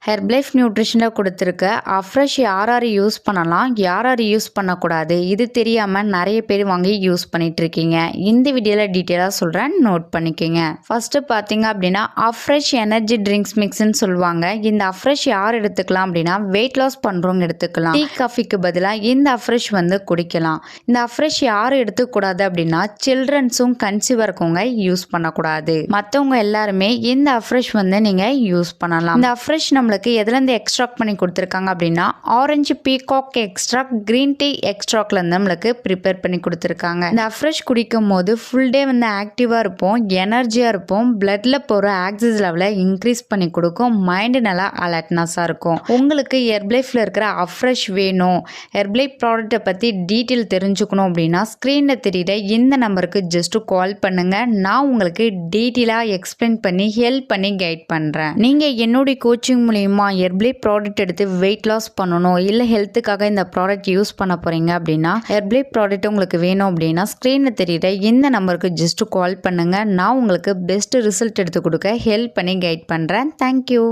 Herbalife நியூட்ரிஷனில் கொடுத்துருக்க afresh யார் யார் யூஸ் பண்ணலாம், யார் யார் யூஸ் பண்ணக்கூடாது, இது தெரியாமல் நிறைய பேர் வாங்கி யூஸ் பண்ணிட்டு இருக்கீங்க. இந்த வீடியோவில் டீட்டெயிலாக சொல்கிறேன், நோட் பண்ணிக்கோங்க. ஃபஸ்ட்டு பார்த்தீங்க அப்படின்னா அஃப்ரெஷ் எனர்ஜி ட்ரிங்க்ஸ் மிக்ஸ்ன்னு சொல்லுவாங்க. இந்த அஃப்ரெஷ் யார் எடுத்துக்கலாம் அப்படின்னா வெயிட் லாஸ் பண்ணுறவங்க எடுத்துக்கலாம். டீ காஃபிக்கு பதிலாக இந்த அஃப்ரெஷ் குடிக்கலாம். இந்த அஃப்ரெஷ் யார் எடுத்துக்கூடாது அப்படின்னா சில்ட்ரன்ஸும் கன்சீவாக இருக்கவங்க யூஸ் பண்ணக்கூடாது. மற்றவங்க எல்லாருமே இந்த அஃப்ரெஷ் நீங்கள் யூஸ் பண்ணலாம். இந்த அஃப்ரெஷ் நம்மளுக்கு எதுலேருந்து எக்ஸ்ட்ராக்ட் பண்ணி கொடுத்துருக்காங்க அப்படின்னா orange peacock extract, green tea எக்ஸ்ட்ராக்ட்லேருந்து நம்மளுக்கு ப்ரிப்பேர் பண்ணி கொடுத்துருக்காங்க. இந்த அஃப்ரெஷ் குடிக்கும் போது ஃபுல் டே ஆக்டிவாக இருப்போம், எனர்ஜியாக இருப்போம், பிளட்ல போகிற ஆக்சிஜன் லெவலை இன்க்ரீஸ் பண்ணி கொடுக்கும், மைண்டு நல்லா அலர்ட்னஸாக இருக்கும். உங்களுக்கு ஹெர்ப்லைஃப்ல இருக்கிற அஃப்ரெஷ் வேணும், ஹெர்ப்லைஃப் ப்ராடக்ட்டை பற்றி டீட்டெயில் தெரிஞ்சுக்கணும் அப்படின்னா ஸ்க்ரீனில் தெரியுற இந்த நம்பருக்கு ஜஸ்ட்டு கால் பண்ணுங்க. நான் உங்களுக்கு டீட்டெயிலாக எக்ஸ்பிளைன் பண்ணி ஹெல்ப் பண்ணி கைட் பண்ணுறேன். நீங்கள் என்னுடைய கோச்சிங் மூலிமா ஹெர்ப்லைஃப் ப்ராடக்ட் எடுத்து வெயிட் லாஸ் பண்ணணும், இல்லை ஹெல்த்துக்காக இந்த ப்ராடக்ட் யூஸ் பண்ண போகிறீங்க அப்படின்னா ஹெர்ப்லைஃப் ப்ராடக்ட் உங்களுக்கு வேணும் அப்படின்னா ஸ்க்ரீனில் தெரியுற இந்த நம்பருக்கு ஜஸ்ட்டு கால் பண்ணுங்கள். நான் உங்களுக்கு பெஸ்ட் ரிசல்ட் எடுத்து கொடுக்க ஹெல்ப் பண்ணி கைட் பண்ணுறேன். தேங்க்யூ.